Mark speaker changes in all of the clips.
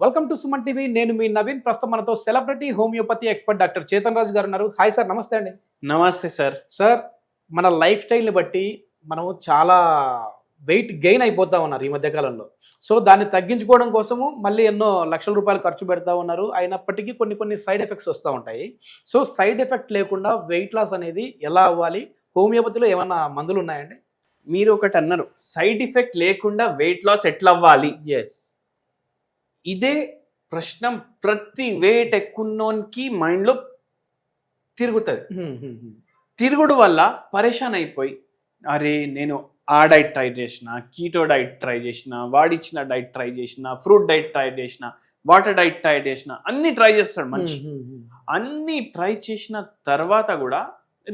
Speaker 1: Welcome to Suman TV. నేను మీ నవీన్. ప్రస్తుతం మనతో celebrity homeopathy expert doctor Chetan Raju గారు ఉన్నారు. హాయ్ సార్, నమస్తే అండి.
Speaker 2: నమస్తే సార్.
Speaker 1: సార్, మన లైఫ్ స్టైల్ని బట్టి మనం చాలా వెయిట్ గెయిన్ అయిపోతా ఉన్నారు ఈ మధ్యకాలంలో. సో దాన్ని తగ్గించుకోవడం కోసము మళ్ళీ ఎన్నో లక్షల రూపాయలు ఖర్చు పెడతా ఉన్నారు. అయినప్పటికీ కొన్ని సైడ్ ఎఫెక్ట్స్ వస్తూ ఉంటాయి. సో సైడ్ ఎఫెక్ట్ లేకుండా వెయిట్ లాస్ అనేది ఎలా అవ్వాలి? హోమియోపతిలో ఏమన్నా మందులు ఉన్నాయండి?
Speaker 2: మీరు ఒకటి అన్నారు, సైడ్ ఎఫెక్ట్ లేకుండా వెయిట్ లాస్ ఎట్లా అవ్వాలి.
Speaker 1: ఎస్,
Speaker 2: ఇదే ప్రశ్న ప్రతి వెయిట్ ఎక్కున్నోనికి మైండ్లో తిరుగుతుంది. తిరుగుడు వల్ల పరేషాన్ అయిపోయి, అరే నేను ఆ డైట్ ట్రై చేసిన, కీటో డైట్ ట్రై చేసిన, వాడిచ్చిన డైట్ ట్రై చేసిన, ఫ్రూట్ డైట్ ట్రై చేసిన, వాటర్ డైట్ ట్రై చేసిన, అన్ని ట్రై చేస్తాడు మనిషి. అన్ని ట్రై చేసిన తర్వాత కూడా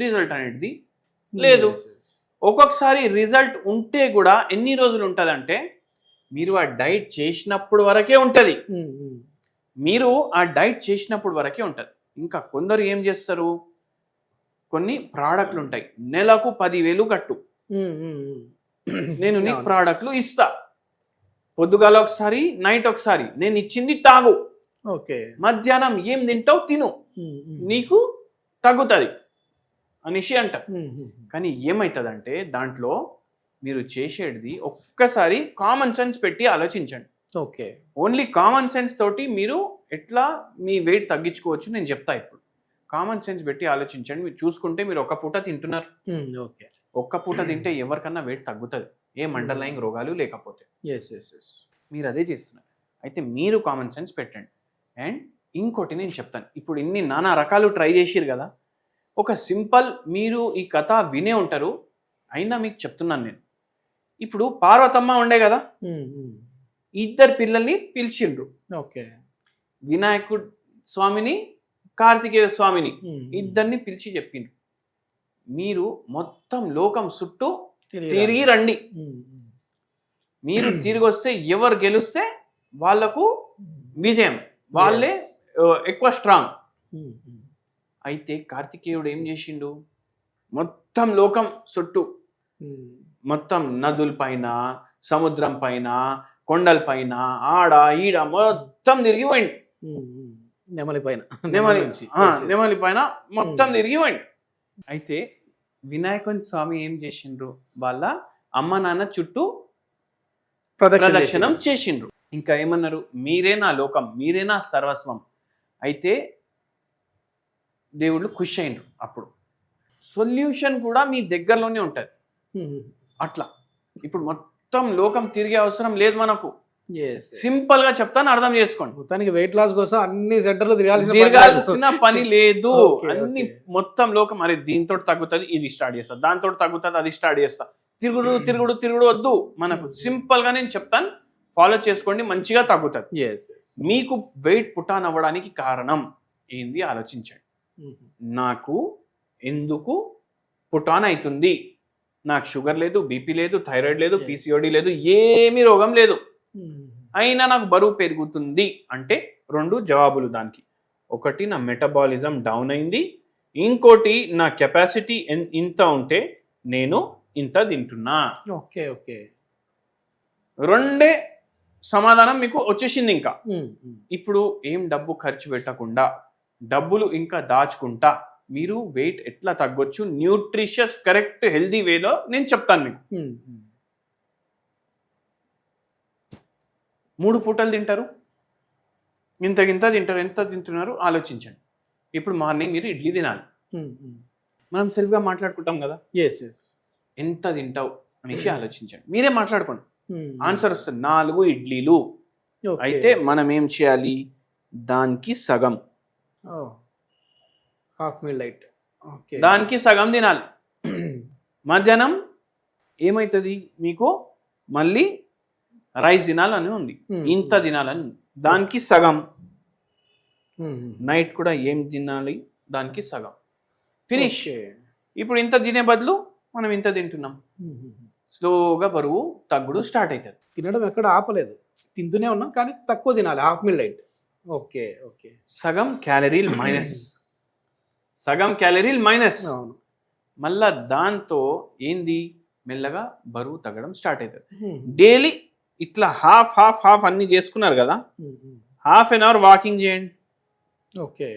Speaker 2: రిజల్ట్ అనేది లేదు. ఒక్కొక్కసారి రిజల్ట్ ఉంటే కూడా ఎన్ని రోజులు ఉంటుందంటే, మీరు ఆ డైట్ చేసినప్పుడు వరకే ఉంటుంది. మీరు ఆ డైట్ చేసినప్పుడు వరకే ఉంటుంది. ఇంకా కొందరు ఏం చేస్తారు, కొన్ని ప్రోడక్ట్లు ఉంటాయి, నెలకు 10,000 కట్టు, నేను నీకు ప్రోడక్ట్లు ఇస్తా, పొద్దుగాల ఒకసారి నైట్ ఒకసారి, నేను ఇచ్చింది తాగు, మధ్యాహ్నం ఏం తింటావు తిను, నీకు తగ్గుతుంది అనేసి అంటారు. కానీ ఏమవుతుందంటే, దాంట్లో మీరు చేసేది ఒక్కసారి కామన్ సెన్స్ పెట్టి ఆలోచించండి.
Speaker 1: ఓకే,
Speaker 2: ఓన్లీ కామన్ సెన్స్ తోటి మీరు ఎట్లా మీ వెయిట్ తగ్గించుకోవచ్చు నేను చెప్తా. ఇప్పుడు కామన్ సెన్స్ పెట్టి ఆలోచించండి. మీరు చూసుకుంటే మీరు ఒక్క పూట తింటున్నారు.
Speaker 1: ఓకే,
Speaker 2: ఒక్క పూట తింటే ఎవరికన్నా వెయిట్ తగ్గుతుంది, ఏం అండర్లైంగ్ రోగాలు లేకపోతే. మీరు అదే చేస్తున్నారు. అయితే మీరు కామన్ సెన్స్ పెట్టండి. అండ్ ఇంకోటి నేను చెప్తాను, ఇప్పుడు ఇన్ని నానా రకాలు ట్రై చేసిరు కదా, ఒక సింపుల్, మీరు ఈ కథ వినే ఉంటారు, అయినా మీకు చెప్తున్నాను నేను. ఇప్పుడు పార్వతమ్మ ఉండే కదా, ఇద్దరు పిల్లల్ని పిలిచిండ్రు.
Speaker 1: ఓకే,
Speaker 2: వినాయకుడు స్వామిని, కార్తికేయ స్వామిని, ఇద్దరిని పిలిచి చెప్పిండ్రు, మీరు మొత్తం లోకం చుట్టూ తిరిగి రండి. మీరు తిరిగి వస్తే ఎవరు గెలిస్తే వాళ్లకు విజయం, వాళ్ళే ఎక్కువ స్ట్రాంగ్. అయితే కార్తికేయుడు ఏం చేసిండు, మొత్తం లోకం చుట్టూ, మొత్తం నదుల పైన, సముద్రం పైన, కొండల పైన, ఆడ ఈడ మొత్తం తిరిగి పోయిండు. నెమలి పైన మొత్తం తిరిగి పోయిండు. అయితే వినాయకుని స్వామి ఏం చేసిండ్రు, వాళ్ళ అమ్మ నాన్న చుట్టూ ప్రదక్షిణం చేసిండ్రు. ఇంకా ఏమన్నారు, మీరే నా లోకం, మీరే నా సర్వస్వం. అయితే దేవుళ్ళు ఖుషి అయినరు. అప్పుడు సొల్యూషన్ కూడా మీ దగ్గరలోనే ఉంటుంది. అట్లా ఇప్పుడు మొత్తం లోకం తిరిగే అవసరం లేదు మనకు. సింపుల్ గా చెప్తాను, అర్థం చేసుకోండి.
Speaker 1: మొత్తానికి వెయిట్ లాస్ కోసం అన్ని సెంటర్లు
Speaker 2: తిరగాల్సిన పని లేదు. అన్ని మొత్తం లోకం, అరే దీంతో తగ్గుతుంది, ఇది స్టార్ట్ చేస్తా, దాంతో తగ్గుతుంది, అది స్టార్ట్ చేస్తా. తిరుగుడు తిరుగుడు తిరుగుడు వద్దు మనకు. సింపుల్ గా నేను చెప్తాను, ఫాలో చేసుకోండి, మంచిగా తగ్గుతుంది. మీకు వెయిట్ పుటాన్ అవ్వడానికి కారణం ఏంది ఆలోచించండి. నాకు ఎందుకు పుటాన్ అవుతుంది? నాకు షుగర్ లేదు, బీపీ లేదు, థైరాయిడ్ లేదు, పీసీఓడి లేదు, ఏమీ రోగం లేదు, అయినా నాకు బరువు పెరుగుతుంది అంటే 2 జవాబులు దానికి. ఒకటి, నా మెటబాలిజం డౌన్ అయింది. ఇంకోటి, నా కెపాసిటీ ఇంత ఉంటే నేను ఇంత తింటున్నా.
Speaker 1: ఓకే ఓకే,
Speaker 2: 2 సమాధానం మీకు వచ్చేసింది. ఇంకా ఇప్పుడు ఏం డబ్బు ఖర్చు పెట్టకుండా, డబ్బులు ఇంకా దాచుకుంటా మీరు వెయిట్ ఎట్లా తగ్గొచ్చు, న్యూట్రిషియస్ కరెక్ట్ హెల్దీ వేలో నేను చెప్తాను మీకు. 3 పూటలు తింటారు, ఇంత తింటారు, ఎంత తింటున్నారు ఆలోచించండి. ఇప్పుడు మార్నింగ్ మీరు ఇడ్లీ తినాలి. మనం సెల్ఫ్గా మాట్లాడుకుంటాం కదా, ఎంత తింటావు అనేసి ఆలోచించండి. మీరే మాట్లాడుకోండి, ఆన్సర్ వస్తుంది 4 ఇడ్లీలు. అయితే మనం ఏం చేయాలి, దానికి సగం, దానికి సగం తినాలి. మధ్యాహ్నం ఏమవుతుంది మీకు, మళ్ళీ రైస్ తినాలని ఉంది, ఇంత తినాలని ఉంది, దానికి సగం. నైట్ కూడా ఏం తినాలి, దానికి సగం, ఫినిష్. ఇప్పుడు ఇంత తినే బదులు మనం ఇంత తింటున్నాం, స్లోగా బరువు తగ్గుడు స్టార్ట్ అవుతుంది.
Speaker 1: తినడం ఎక్కడ ఆపలేదు, తింటూనే ఉన్నాం, కానీ తక్కువ తినాలి, half meal diet. Okay okay,
Speaker 2: సగం క్యాలరీలు మైనస్, సగం క్యాలరీలు మైనస్. మళ్ళా దాంతో ఏంది, మెల్లగా బరువు తగ్గడం స్టార్ట్ అవుతుంది. డైలీ ఇట్లా హాఫ్ హాఫ్ హాఫ్ అన్ని చేసుకున్నారు కదా, హాఫ్ అన్ అవర్ వాకింగ్ చేయండి.
Speaker 1: Okay.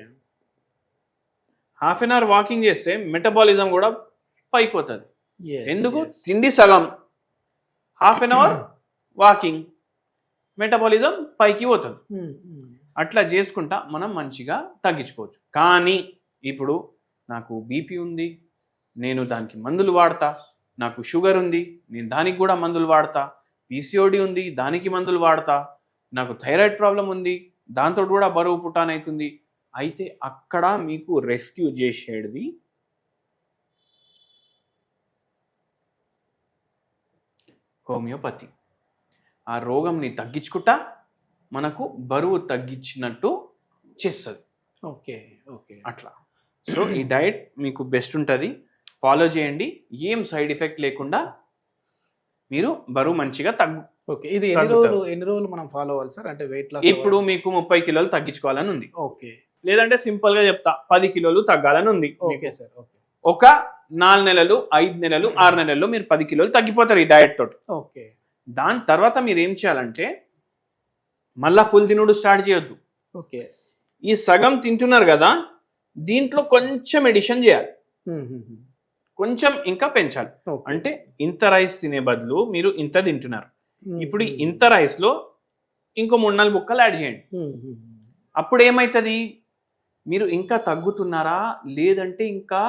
Speaker 2: Half an hour walking చేస్తే మెటబాలిజం కూడా పైకి పోతుంది.
Speaker 1: Yes,
Speaker 2: ఎందుకు?
Speaker 1: yes.
Speaker 2: తిండి సగం, half an hour walking, metabolism పైకి పోతుంది. అట్లా చేసుకుంటా మనం మంచిగా తగ్గించుకోవచ్చు. కానీ ఇప్పుడు నాకు బీపీ ఉంది, నేను దానికి మందులు వాడతా, నాకు షుగర్ ఉంది, నేను దానికి కూడా మందులు వాడతా, పీసీఓడి ఉంది, దానికి మందులు వాడతా, నాకు థైరాయిడ్ ప్రాబ్లం ఉంది, దాంతో కూడా బరువు పుట్టానవుతుంది. అయితే అక్కడ మీకు రెస్క్యూ చేసేది హోమియోపతి. ఆ రోగంని తగ్గించుకుంటా మనకు బరువు తగ్గించినట్టు చేస్తుంది.
Speaker 1: ఓకే. ఓకే.
Speaker 2: అట్లా. సో ఈ డైట్ మీకు బెస్ట్ ఉంటుంది, ఫాలో చేయండి. ఏం సైడ్ ఎఫెక్ట్ లేకుండా మీరు బరువు మంచిగా
Speaker 1: ఓకే. ఇది ఎన్ని రోజులు మనం ఫాలో అవ్వాలి సార్? అంటే వెయిట్ లాస్
Speaker 2: ఇప్పుడు మీకు 30 కిలోలు తగ్గించుకోవాలని ఉంది.
Speaker 1: ఓకే.
Speaker 2: లేదంటే సింపుల్ గా చెప్తా, 10 కిలోలు తగ్గాలని ఉంది.
Speaker 1: Okay sir. ఓకే.
Speaker 2: ఒక 4 నెలలు, 5 నెలలు, 6 నెలల్లో మీరు 10 కిలోలు తగ్గిపోతారు ఈ డయట్ తోటి.
Speaker 1: ఓకే.
Speaker 2: దాని తర్వాత మీరు ఏం చేయాలంటే మళ్ళా ఫుల్ తినుడు స్టార్ట్ చేయొద్దు.
Speaker 1: ఓకే.
Speaker 2: ఈ సగం తింటున్నారు కదా, దీంట్లో కొంచెం ఎడిషన్ చేయాలి, కొంచెం ఇంకా పెంచాలి. అంటే ఇంత రైస్ తినే బదులు మీరు ఇంత తింటున్నారు, ఇప్పుడు ఇంత రైస్ లో ఇంకో 3-4 బుక్కలు యాడ్ చేయండి. అప్పుడు ఏమవుతుంది, మీరు ఇంకా తగ్గుతున్నారా లేదంటే ఇంకా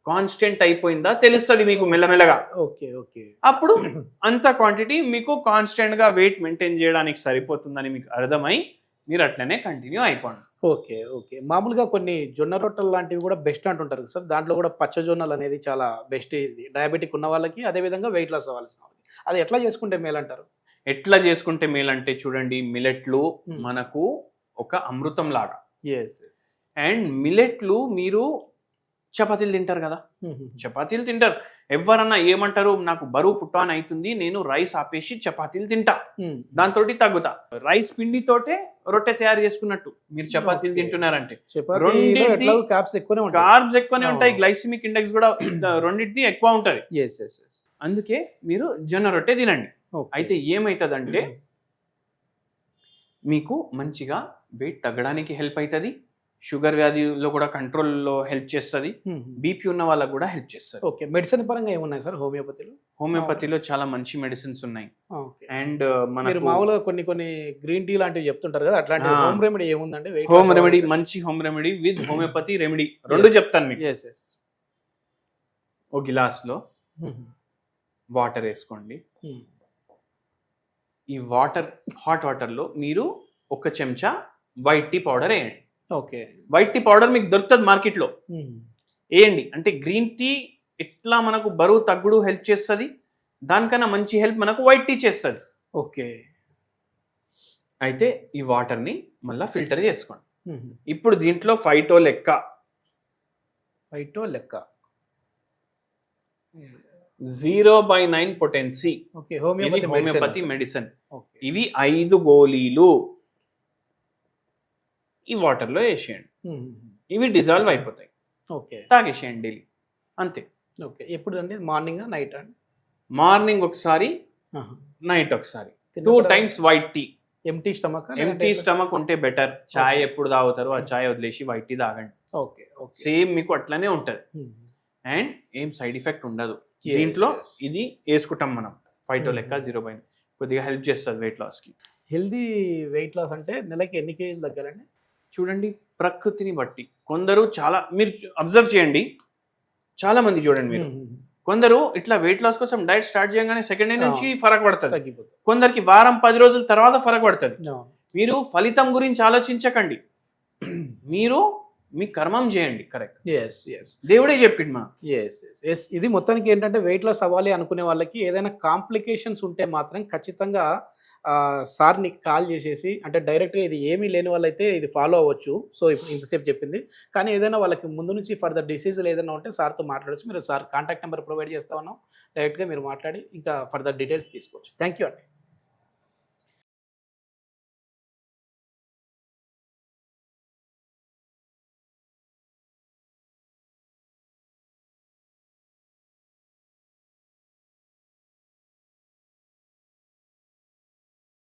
Speaker 2: కాన్స్టెంట్ అయిపోయిందా తెలుస్తుంది మీకు మెల్లమెల్లగా.
Speaker 1: ఓకే. ఓకే.
Speaker 2: అప్పుడు అంత క్వాంటిటీ మీకు కాన్స్టెంట్ గా వెయిట్ మెయింటైన్ చేయడానికి సరిపోతుందని మీకు అర్థమై మీరు అట్లనే కంటిన్యూ అయిపోండి.
Speaker 1: ఓకే. ఓకే. మామూలుగా కొన్ని జొన్న రొట్టెలు లాంటివి కూడా బెస్ట్ అంటుంటారు సార్. దాంట్లో కూడా పచ్చ జొన్నలు అనేది చాలా బెస్ట్, ఇది డయాబెటిక్ ఉన్న వాళ్ళకి, అదే విధంగా వెయిట్ లాస్ అవ్వాల్సిన వాళ్ళకి. అది ఎట్లా చేసుకుంటే మేలంటారు?
Speaker 2: ఎట్లా చేసుకుంటే మేలంటే చూడండి, మిలెట్లు మనకు ఒక అమృతం లాగా. అండ్ మిలెట్లు మీరు చపాతీలు తింటారు కదా, చపాతీలు తింటారు. ఎవరన్నా ఏమంటారు, నాకు బరువు పుట్టాన్ అవుతుంది, నేను రైస్ ఆపేసి చపాతీలు తింటా, దాంతో తగ్గుతా. రైస్ పిండితోటే రొట్టె తయారు చేసుకున్నట్టు మీరు చపాతీలు తింటున్నారంటే కార్బ్స్ ఎక్కువనే ఉంటాయి, గ్లైసిమిక్ ఇండెక్స్ కూడా రెండింటిది ఎక్కువ ఉంటది. అందుకే మీరు జొన్న రొట్టె తినండి. అయితే ఏమవుతుందంటే మీకు మంచిగా వెయిట్ తగ్గడానికి హెల్ప్ అవుతుంది, షుగర్ వ్యాధిలో కూడా కంట్రోల్లో హెల్ప్ చేస్తుంది, బీపీ ఉన్న వాళ్ళకు కూడా హెల్ప్ చేస్తుంది.
Speaker 1: ఓకే. మెడిసిన్ పరంగా ఏమున్నాయి సార్ హోమియోపతిలో?
Speaker 2: హోమియోపతిలో చాలా మంచి మెడిసిన్స్ ఉన్నాయి. అండ్
Speaker 1: మీరు మామూలుగా కొన్ని గ్రీన్ టీ లాంటివి చెప్తుంటారు కదా, అట్లాంటి హోమ్ రెమెడీ ఏముందండి?
Speaker 2: హోమ్ రెమెడీ, మంచి home remedy with homeopathy remedy రెండు చెప్తాను మీకు. ఒక గిలాస్లో వాటర్ వేసుకోండి. ఈ వాటర్, హాట్ వాటర్లో మీరు 1 చెంచా వైట్ టీ పౌడర్ వేయండి.
Speaker 1: ఓకే.
Speaker 2: వైట్ టీ పౌడర్ మీకు దొరుకుతుంది మార్కెట్లో, వేయండి. అంటే గ్రీన్ టీ ఎట్లా మనకు బరువు తగ్గుడు హెల్ప్ చేస్తుంది, దానికన్నా మంచి హెల్ప్ మనకు వైట్ టీ చేస్తుంది.
Speaker 1: ఓకే.
Speaker 2: అయితే ఈ వాటర్ని మళ్ళీ ఫిల్టర్ చేసుకోండి. ఇప్పుడు దీంట్లో ఫైటో లెక్క 0/9 పొటెన్సీ హోమియోపతి మెడిసిన్. ఇవి 5 గోళీలు ఈ వాటర్లో వేసేయండి. ఇవి డిజాల్వ్ అయిపోతాయి.
Speaker 1: ఓకే.
Speaker 2: తాగేసేయండి డైలీ, అంతే.
Speaker 1: ఓకే. ఎప్పుడు అండి? మార్నింగ్, నైట్ అండి?
Speaker 2: మార్నింగ్ ఒకసారి, నైట్ ఒకసారి, 2 times white tea.
Speaker 1: Empty stomach?
Speaker 2: Empty stomach ఉంటే బెటర్. చాయ్ ఎప్పుడు తాగుతారు, ఆ చాయ్ వదిలేసి వైట్ టీ తాగండి.
Speaker 1: ఓకే.
Speaker 2: సేమ్ మీకు అట్లనే ఉంటది అండ్ ఏం సైడ్ ఎఫెక్ట్ ఉండదు. దీంట్లో ఇది వేసుకుంటాం మనం, ఫైటో లెక్క 0/9 కొద్దిగా హెల్ప్ చేస్తుంది వెయిట్ లాస్ కి.
Speaker 1: హెల్దీ వెయిట్ లాస్ అంటే నెలకి ఎన్ని కేజీలు తగ్గాలండి?
Speaker 2: చూడండి, ప్రకృతిని బట్టి కొందరు చాలా, మీరు అబ్జర్వ్ చేయండి, చాలా మంది చూడండి మీరు, కొందరు ఇట్లా వెయిట్ లాస్ కోసం డైట్ స్టార్ట్ చేయగానే సెకండ్ డే నుంచి ఫరక్ పడుతుంది, కొందరికి వారం 10 రోజుల తర్వాత ఫరక్ పడుతుంది. మీరు ఫలితం గురించి ఆలోచించకండి, మీరు మీ కర్మం చేయండి. కరెక్ట్. దేవుడే చెప్పిండు మా.
Speaker 1: ఇది మొత్తానికి ఏంటంటే వెయిట్ లాస్ అవ్వాలి అనుకునే వాళ్ళకి ఏదైనా కాంప్లికేషన్స్ ఉంటే మాత్రం ఖచ్చితంగా సార్ని కాల్ చేసేసి, అంటే డైరెక్ట్గా ఇది ఏమీ లేని వాళ్ళైతే ఇది ఫాలో అవ్వచ్చు. సో ఇప్పుడు ఇంతసేపు చెప్పింది, కానీ ఏదైనా వాళ్ళకి ముందు నుంచి ఫర్దర్ డిసీజులు ఏదైనా ఉంటే సార్తో మాట్లాడచ్చు. మీరు సార్ కాంటాక్ట్ నెంబర్ ప్రొవైడ్ చేస్తా ఉన్నాం, డైరెక్ట్గా మీరు మాట్లాడి ఇంకా ఫర్దర్ డీటెయిల్స్ తీసుకోవచ్చు. థ్యాంక్ యూ అండి.